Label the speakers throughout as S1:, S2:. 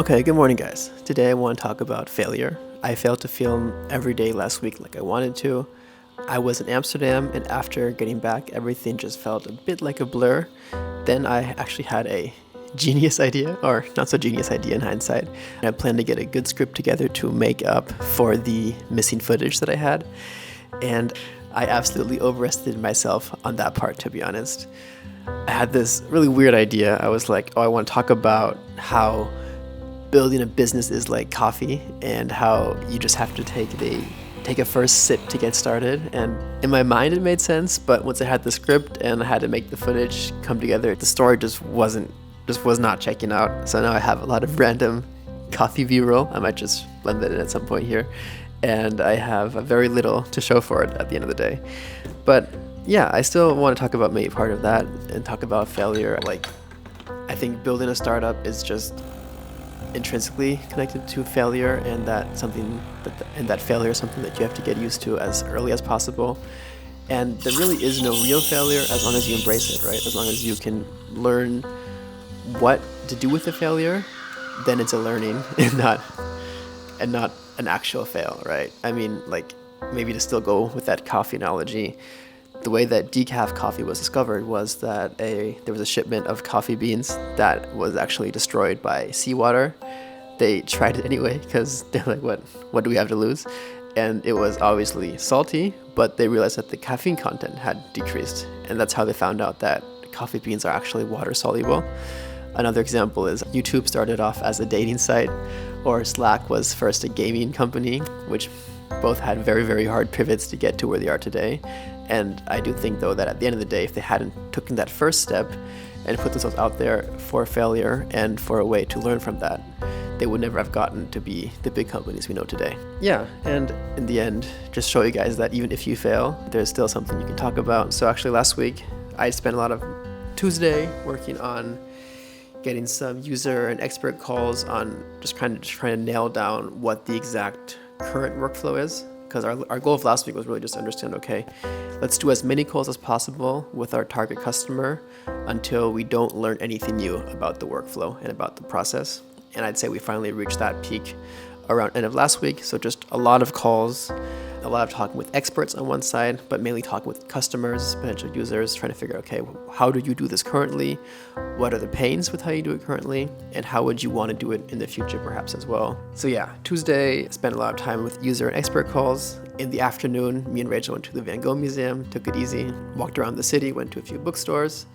S1: Okay, good morning, guys. Today I want to talk about failure. I failed to film every day last week like I wanted to. I was in Amsterdam, and after getting back, everything just felt a bit like a blur. Then I actually had a genius idea, or not so genius idea in hindsight. I planned to get a good script together to make up for the missing footage that I had, and I absolutely overestimated myself on that part, to be honest. I had this really weird idea. I was like, I want to talk about how building a business is like coffee and how you just have to take a first sip to get started. And in my mind it made sense, but once I had the script and I had to make the footage come together, the story just was not checking out. So now I have a lot of random coffee b-roll. I might just blend that in at some point here, and I have very little to show for it at the end of the day. But yeah, I still want to talk about maybe part of that and talk about failure. Like, I think building a startup is just intrinsically connected to failure, and that failure is something that you have to get used to as early as possible. And there really is no real failure as long as you embrace it, right? As long as you can learn what to do with the failure, then it's a learning and not an actual fail, right? I mean, like, maybe to still go with that coffee analogy, the way that decaf coffee was discovered was that there was a shipment of coffee beans that was actually destroyed by seawater. They tried it anyway because they're like, what do we have to lose? And it was obviously salty, but they realized that the caffeine content had decreased, and that's how they found out that coffee beans are actually water soluble. Another example is YouTube started off as a dating site, or Slack was first a gaming company, which both had very, very hard pivots to get to where they are today. And I do think, though, that at the end of the day, if they hadn't taken that first step and put themselves out there for failure and for a way to learn from that, they would never have gotten to be the big companies we know today. Yeah, and in the end, just show you guys that even if you fail, there's still something you can talk about. So actually last week, I spent a lot of Tuesday working on getting some user and expert calls on just trying to nail down what the exact current workflow is. Because our goal of last week was really just to understand, okay, let's do as many calls as possible with our target customer until we don't learn anything new about the workflow and about the process. And I'd say we finally reached that peak around end of last week. So just a lot of calls, a lot of talking with experts on one side, but mainly talking with customers, potential users, trying to figure out, okay, how do you do this currently? What are the pains with how you do it currently? And how would you want to do it in the future perhaps as well? So yeah, Tuesday, spent a lot of time with user and expert calls. In the afternoon, me and Rachel went to the Van Gogh Museum, took it easy, walked around the city, went to a few bookstores.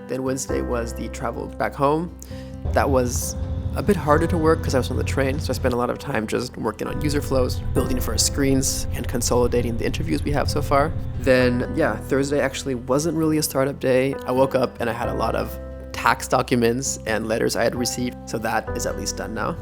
S1: Then Wednesday was the travel back home. That was a bit harder to work because I was on the train, so I spent a lot of time just working on user flows, building first screens, and consolidating the interviews we have so far. Then, yeah, Thursday actually wasn't really a startup day. I woke up and I had a lot of tax documents and letters I had received, so that is at least done now.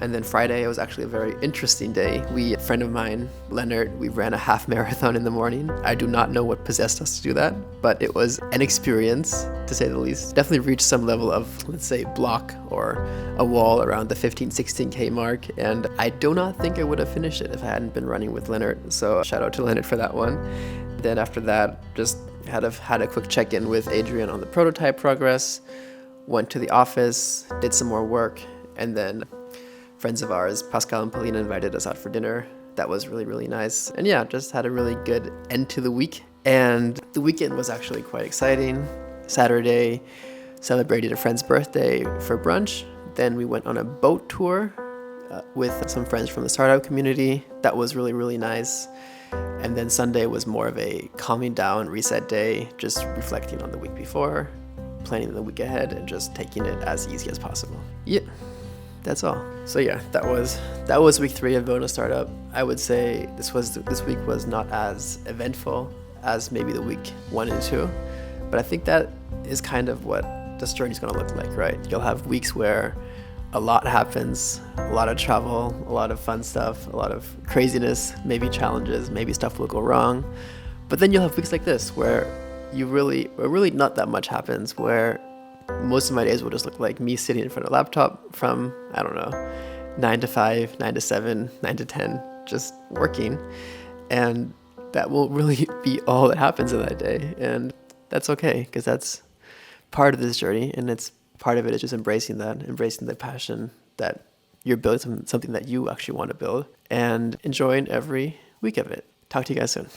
S1: And then Friday, it was actually a very interesting day. A friend of mine, Leonard, we ran a half marathon in the morning. I do not know what possessed us to do that, but it was an experience, to say the least. Definitely reached some level of, let's say, block or a wall around the 15, 16K mark. And I do not think I would have finished it if I hadn't been running with Leonard. So shout out to Leonard for that one. Then after that, just had a quick check-in with Adrian on the prototype progress, went to the office, did some more work, and then friends of ours, Pascal and Paulina, invited us out for dinner. That was really, really nice. And yeah, just had a really good end to the week. And the weekend was actually quite exciting. Saturday, celebrated a friend's birthday for brunch. Then we went on a boat tour with some friends from the startup community. That was really, really nice. And then Sunday was more of a calming down, reset day, just reflecting on the week before, planning the week ahead, and just taking it as easy as possible. Yeah. That's all. So yeah, that was week 3 of building a startup. I would say this week was not as eventful as maybe the week 1 and 2, but I think that is kind of what this journey is going to look like, right? You'll have weeks where a lot happens, a lot of travel, a lot of fun stuff, a lot of craziness, maybe challenges, maybe stuff will go wrong. But then you'll have weeks like this where really not that much happens, where most of my days will just look like me sitting in front of a laptop from, 9 to 5, 9 to 7, 9 to 10, just working. And that will really be all that happens in that day. And that's okay, because that's part of this journey. And it's part of it is just embracing the passion that you're building something that you actually want to build, and enjoying every week of it. Talk to you guys soon.